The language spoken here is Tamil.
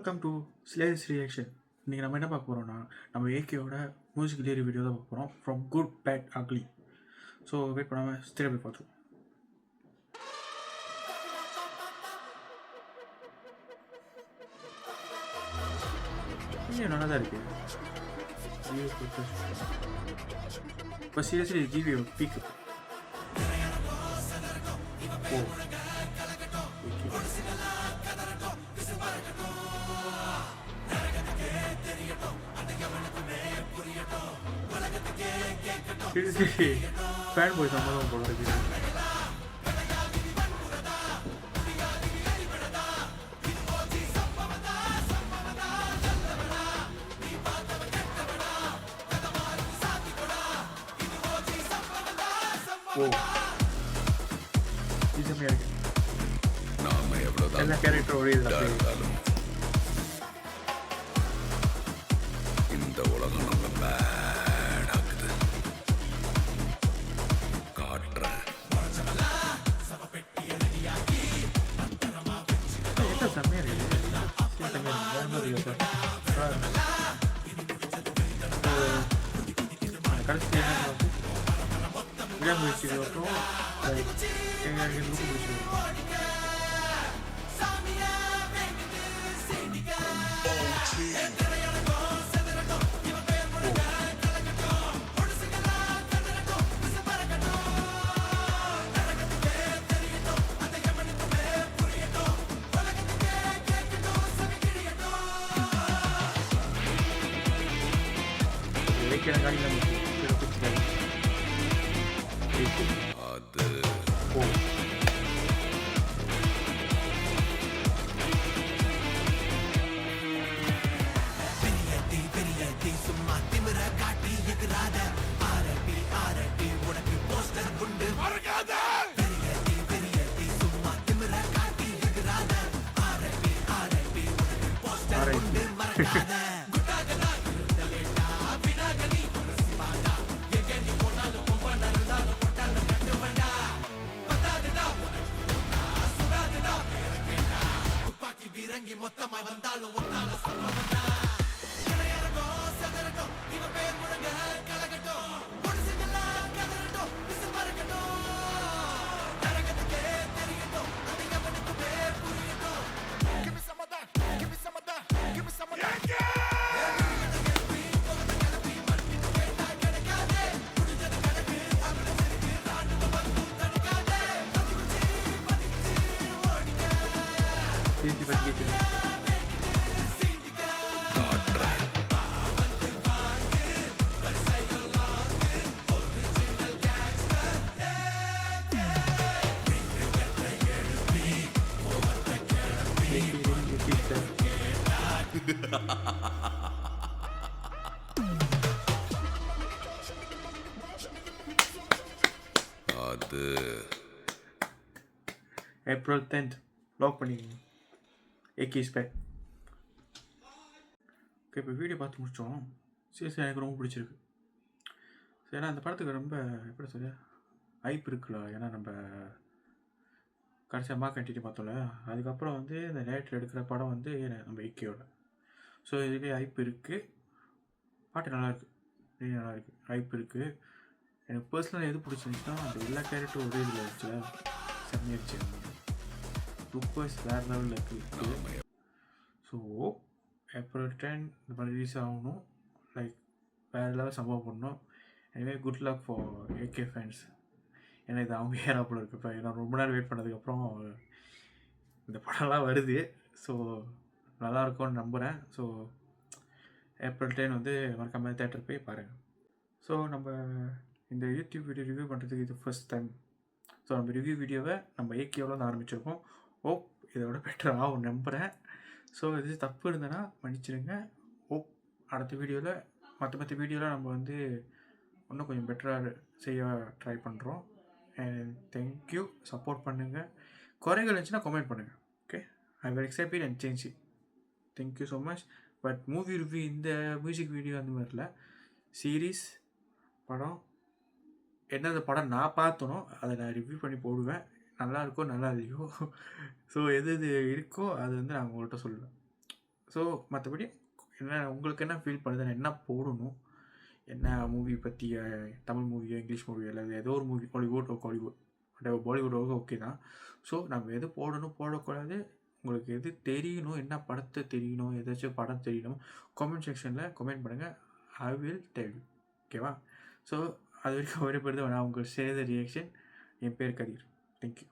Welcome to slice reaction. இன்றைக்கி நம்ம என்ன பார்க்க போகிறோம்னா, நம்ம ஏகேவோட மியூசிக் லியரி வீடியோ தான் பார்க்க போகிறோம். From Good Bad Ugly. So wait பண்ணாமல் ஸ்டே போய் பார்த்துருவோம். நல்லா தான் இருக்கு. இப்போ seriously give you peak. Oh சரி ஃபேன் பாய் சம்மதம் போல இருக்கு. ஓ இது செம்மையாக இருக்கு. எல்லா கேரக்டரும் ஒரே இதில் இந்த உலகம் நம்ம பேட் ஆகுது காட்டுறேன். என்ன செம்மையாக இருக்கு. கடைசி விடாமுயற்சி மட்டும் எங்களுக்கு பிடிச்சிருக்கு. அது சும்மா திமிர காட்டி எதிராத ஆரட்டி ஆரட்டி உனக்கு போஸ்டர் குண்டு பெரிய சும்மா திமிர காட்டி எதிராத ஆரட்டி ஆரட்டி உனக்கு போஸ்டர் குண்டு மறக்காத. மொத்தமா வந்தாலும் ஒன்னால சொல்ல அது April 10th லாக் பண்ணிக்கோங்க. AK spec. ஓகே, இப்போ வீடியோ பார்த்து முடித்தோம். சீரியஸாக எனக்கு ரொம்ப பிடிச்சிருக்கு. ஏன்னா அந்த படத்துக்கு ரொம்ப எப்படி சொல்ல ஹைப் இருக்குல்ல. ஏன்னா நம்ம கடைசியாக மார்க் கண்டிட்டு பார்த்தோம்ல, அதுக்கப்புறம் வந்து இந்த நேரத்தில் எடுக்கிற படம் வந்து நம்ம ஏகேயோட. ஸோ இதுலேயே ஹைப் இருக்குது. பாட்டு நல்லாயிருக்கு, நல்லாயிருக்கு, ஹைப் இருக்குது. எனக்கு பர்சனலாக எது பிடிச்சிருந்துச்சுன்னா அந்த எல்லா கேரக்டரும் ஒரே இதில் இருந்துச்சு, செம்மையாச்சு. லுக் வைஸ் வேறு லெவலில் இருக்குது. ஸோ April 10 இந்த மாதிரி ரிலீஸ் ஆகணும். லைக் வேறு லெவல் சம்பவம் பண்ணணும். எனவே good luck for AK fans. ஏன்னா இது அவங்க ஏறாப்பில் இருக்குது. இப்போ நான் ரொம்ப நேரம் வெயிட் பண்ணதுக்கப்புறம் இந்த படம்லாம் வருது. ஸோ நல்லாயிருக்கும்னு நம்புகிறேன். ஸோ April 10 வந்து மறக்காமல் தேட்டர் போய் பாருங்கள். ஸோ நம்ம இந்த யூடியூப் வீடியோ ரிவ்யூ பண்ணுறதுக்கு இது ஃபர்ஸ்ட் டைம். ஸோ நம்ம ரிவ்யூ வீடியோவை நம்ம ஏகேவில் வந்து ஆரம்பிச்சிருக்கோம். ஓப் இதோட பெட்டர் ஆகும் நம்புகிறேன். ஸோ இது தப்பு இருந்தேன்னா மன்னிச்சிடுங்க. ஓப் அடுத்த வீடியோவில் மற்ற வீடியோவில் நம்ம வந்து இன்னும் கொஞ்சம் பெட்டராக செய்ய ட்ரை பண்ணுறோம். அண்ட் தேங்க்யூ, சப்போர்ட் பண்ணுங்கள். குறைகள் இருந்துச்சுன்னா கமெண்ட் பண்ணுங்கள். Okay, I will accept it and change it. Thank you so much. But movie review இந்த மியூசிக் வீடியோ அந்த மாதிரில சீரீஸ் படம் என்னென்ன படம் நான் பார்த்தனோ அதை நான் ரிவ்யூ பண்ணி போடுவேன். நல்லா இருக்கோ நல்லா இல்லையோ, ஸோ எது எது இருக்கோ அது வந்து நான் உங்கள்கிட்ட சொல்லுவேன். ஸோ மற்றபடி என்ன உங்களுக்கு என்ன ஃபீல் பண்ணுது, நான் என்ன போடணும், என்ன மூவி பற்றி, தமிழ் மூவியோ இங்கிலீஷ் மூவியோ இல்லை ஏதோ ஒரு மூவி, ஹாலிவுட் பாலிவுட் ஓகே தான். ஸோ நம்ம எது போடணும் போடக்கூடாது, உங்களுக்கு எது தெரியணும், என்ன படத்தை தெரியணும், ஏதாச்சும் படம் தெரியணும், கமெண்ட் செக்ஷனில் கமெண்ட் பண்ணுங்கள். I will tell you. ஓகேவா? ஸோ அது வரைக்கும் ஒரு பேர் தான் நான் உங்களுக்கு செய்த ரியாக்ஷன். என் பேர் கதிர். தேங்க்யூ.